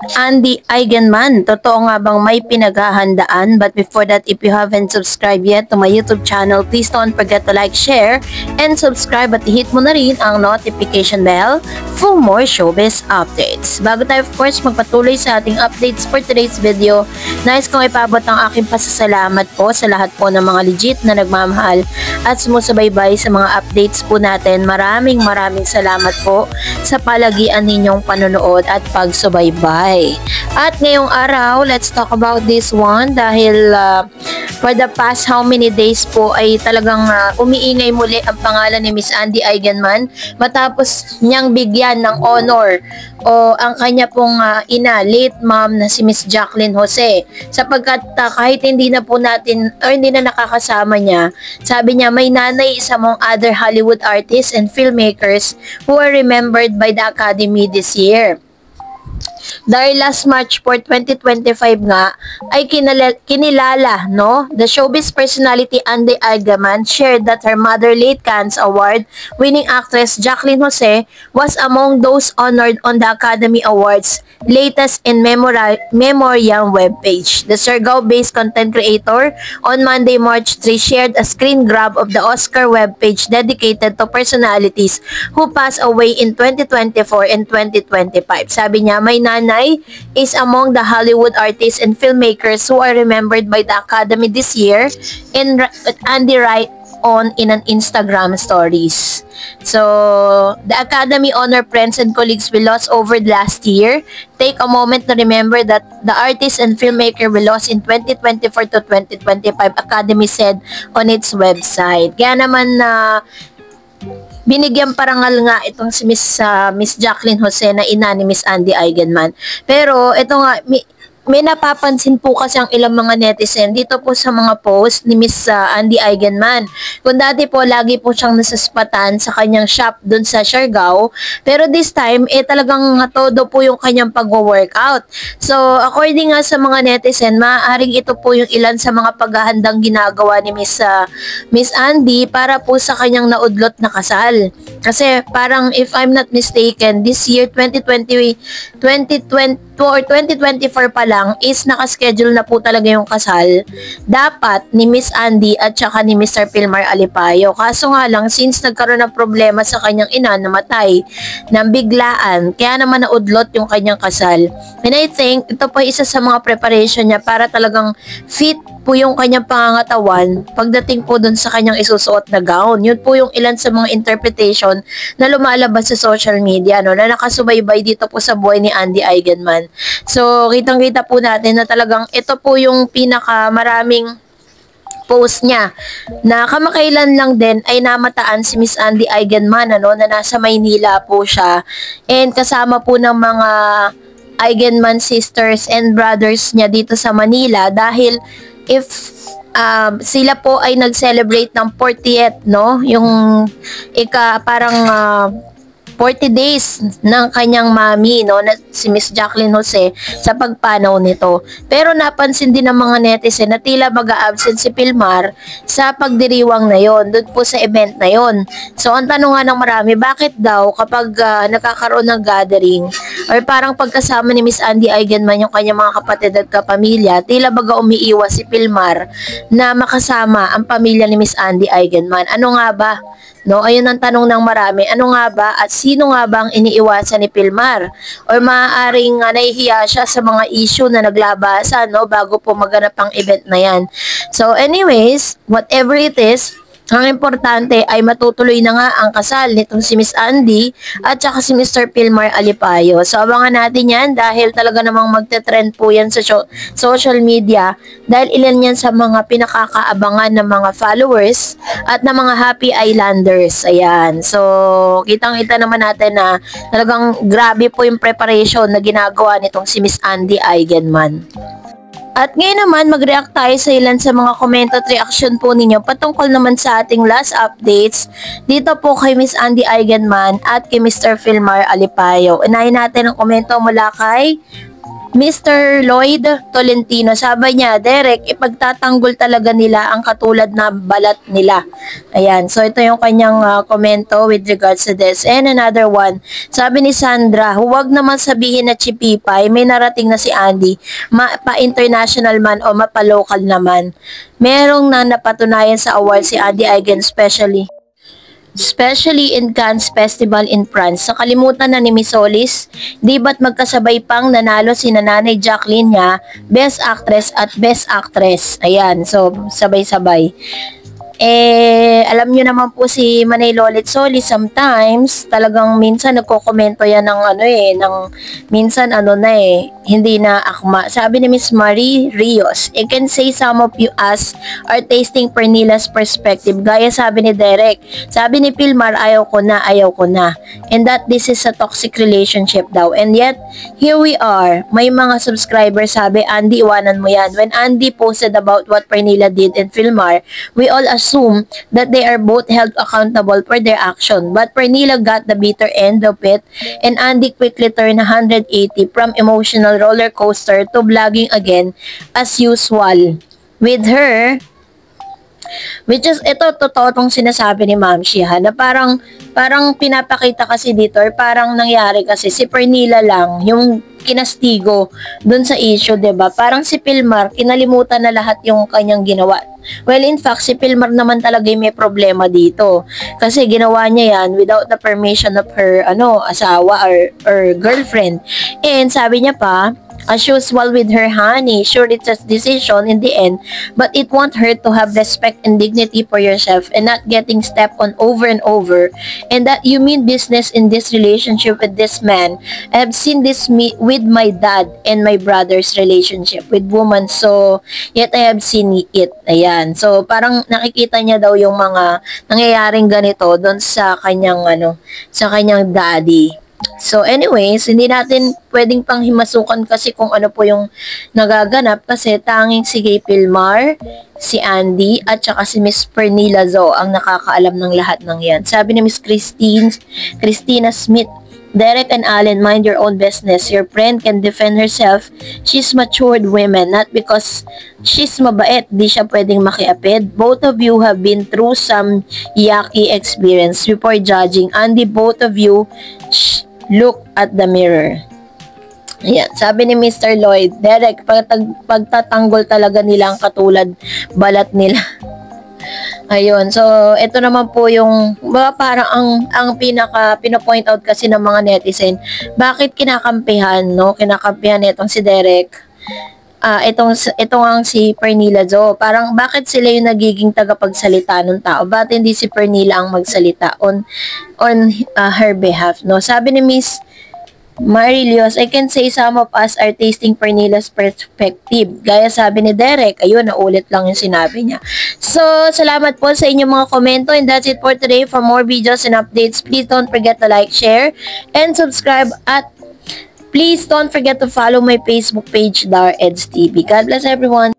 Andy Eigenman, totoo nga bang may pinaghahandaan? But before that, if you haven't subscribed yet to my YouTube channel, please don't forget to like, share, and subscribe at hit mo na rin ang notification bell for more showbiz updates. Bago tayo of course magpatuloy sa ating updates for today's video, nais kong ipabot ang aking pasasalamat po sa lahat po ng mga legit na nagmamahal at sumusubaybay sa mga updates po natin. Maraming salamat po sa palagian ninyong panonood at pagsubaybay. At ngayong araw, let's talk about this one dahil for the past how many days po ay talagang umiingay muli ang pangalan ni Miss Andy Eigenman matapos niyang bigyan ng honor o ang kanya pong ina, late mom na si Miss Jacqueline Jose, sapagkat kahit hindi na po natin o hindi na nakakasama niya, sabi niya may nanay is among other Hollywood artists and filmmakers who are remembered by the Academy this year. Dahil last March 4, 2025 nga ay kinilala, no? The showbiz personality Andy Eigenman shared that her mother late Cannes Award winning actress Jacqueline Jose was among those honored on the Academy Awards latest in memoriam webpage. The Surigao-based content creator on Monday, March 3 shared a screen grab of the Oscar webpage dedicated to personalities who passed away in 2024 and 2025. Sabi niya, may nanay is among the Hollywood artists and filmmakers who are remembered by the Academy this year, and Andy write on in an Instagram stories. So, the Academy honor friends and colleagues we lost over last year. Take a moment to remember that the artist and filmmaker we lost in 2024 to 2025, Academy said on its website. Kaya naman binigyan parangal nga itong si Miss Jacqueline Jose na ina ni Miss Andy Eigenman. Pero ito nga, may napapansin po kasi ang ilang mga netizen dito po sa mga post ni Miss Andy Eigenman. Kung dati po, lagi po siyang nasaspatan sa kanyang shop dun sa Siargao. Pero this time, talagang todo po yung kanyang pag-workout. So, according nga sa mga netizen, maaaring ito po yung ilan sa mga paghahandang ginagawa ni Miss Andy para po sa kanyang naudlot na kasal. Kasi parang if I'm not mistaken, this year 2020 or 2024 pa lang is nakaschedule na po talaga yung kasal. Dapat ni Miss Andy at saka ni Mr. Pilmar Alipayo. Kaso nga lang, since nagkaroon ng problema sa kanyang ina, namatay ng biglaan, kaya naman naudlot yung kanyang kasal. And I think ito po isa sa mga preparation niya para talagang fit po yung kanyang pangangatawan pagdating po dun sa kanyang isusuot na gown. Yun po yung ilan sa mga interpretation na lumalabas sa social media, no, na nakasubaybay dito po sa buhay ni Andy Eigenman. So, kitang-kita po natin na talagang ito po yung pinakamaraming post niya na kamakailan lang din ay namataan si Miss Andy Eigenman, ano, na nasa Maynila po siya and kasama po ng mga Eigenman sisters and brothers niya dito sa Manila dahil if sila po ay nag-celebrate ng 40th, no? Yung parang 40 days ng kanyang mami, no, na si Miss Jacqueline Jose sa pagpanaw nito. Pero napansin din ng mga netizen na tila mag-a-absent si Pilmar sa pagdiriwang na yon, doon po sa event na yon. So, ang tanong nga ng marami, bakit daw kapag nakakaroon ng gathering or parang pagkasama ni Miss Andy Eigenman yung kanyang mga kapatid at kapamilya, tila baga umiiwas si Pilmar na makasama ang pamilya ni Miss Andy Eigenman. Ano nga ba? No, ayun ang tanong ng marami. Ano nga ba at sino nga ba ang iniiwasan ni Pilmar? Or maaaring nahihiya siya sa mga issue na naglabasan, no, bago po maganap ang event na yan. So anyways, whatever it is, ang importante ay matutuloy na nga ang kasal nitong si Miss Andy at saka si Mr. Pilmar Alipayo. So abangan natin yan dahil talaga namang magte-trend po yan sa social media dahil ilan yan sa mga pinakakaabangan ng mga followers at ng mga happy islanders. Ayan. So kitang-kita naman natin na talagang grabe po yung preparation na ginagawa nitong si Miss Andy Eigenman. At ngayon naman, mag-react tayo sa ilan sa mga komento at reaction po ninyo patungkol naman sa ating last updates dito po kay Miss Andy Eigenman at kay Mr. Pilmar Alipayo. Unahin natin ang komento mula kay Mr. Lloyd Tolentino, sabi niya, Derek, ipagtatanggol talaga nila ang katulad na balat nila. Ayan, so ito yung kanyang komento with regards to this. And another one, sabi ni Sandra, huwag naman sabihin na chipipay, may narating na si Andy, pa-international man o mapa-local naman. Merong na napatunayan sa award si Andy Aigen, especially in Cannes Festival in France. Sa kalimutan na ni Miss Solis, di ba't magkasabay pang nanalo si Nanay Jacqueline niya, Best Actress at Best Actress. Ayan, so sabay-sabay. Alam nyo naman po si Manay Lolit Solis, sometimes, talagang minsan nagko-komento yan ng minsan hindi na akma. Sabi ni Miss Marie Rios, I can say some of you as are tasting Pernila's perspective. Gaya sabi ni Derek, sabi ni Pilmar, ayaw ko na. And that this is a toxic relationship daw. And yet, here we are. May mga subscribers sabi, Andy, iwanan mo yan. When Andy posted about what Pernila did in Pilmar, we all assume that they are both held accountable for their action. But Pernila got the bitter end of it, and Andy quickly turned 180 from emotional roller coaster to vlogging again as usual. With her, which is, ito, totoo tong sinasabi ni Ma'am Shia, na parang pinapakita kasi dito, or parang nangyari kasi, si Pernila lang, yung kinastigo dun sa issue, 'di ba? Parang si Pilmar, kinalimutan na lahat yung kanyang ginawa. Well, in fact, si Pilmar naman talaga may problema dito. Kasi ginawa niya yan without the permission of her, asawa or girlfriend. And sabi niya pa, as usual with her honey, sure it's a decision in the end, but it won't hurt to have respect and dignity for yourself and not getting stepped on over and over, and that you mean business in this relationship with this man. I have seen this with my dad and my brother's relationship with woman, so yet I have seen it. Ayan, so parang nakikita niya daw yung mga nangyayaring ganito doon sa kanyang sa kanyang daddy. So anyways, hindi natin pwedeng panghimasukan kasi kung ano po yung nagaganap, kasi tanging si Gay Pilmar, si Andy, at saka si Miss Pernila Zo ang nakakaalam ng lahat ng yan. Sabi ni Miss Christina Smith, Derek and Allen, mind your own business. Your friend can defend herself. She's matured women, not because she's mabait, di siya pwedeng makiapid. Both of you have been through some yucky experience before judging. Andy, both of you, look at the mirror. Ayan, sabi ni Mr. Lloyd, Derek, pagtatanggol talaga nila ang katulad balat nila. Ayun, so ito naman po yung parang ang pinapoint out kasi ng mga netizen, bakit kinakampihan itong si Derek, itong ang si Pernila Jo, parang bakit sila yung nagiging tagapagsalita ng tao, bakit hindi si Pernila ang magsalita on her behalf, no? Sabi ni Miss Marilios, I can say some of us are tasting Pernila's perspective. Gaya sabi ni Derek, ayun, naulit lang yung sinabi niya. So, salamat po sa inyong mga komento, and that's it for today. For more videos and updates, please don't forget to like, share, and subscribe, at please don't forget to follow my Facebook page, Dar Eds TV. God bless everyone.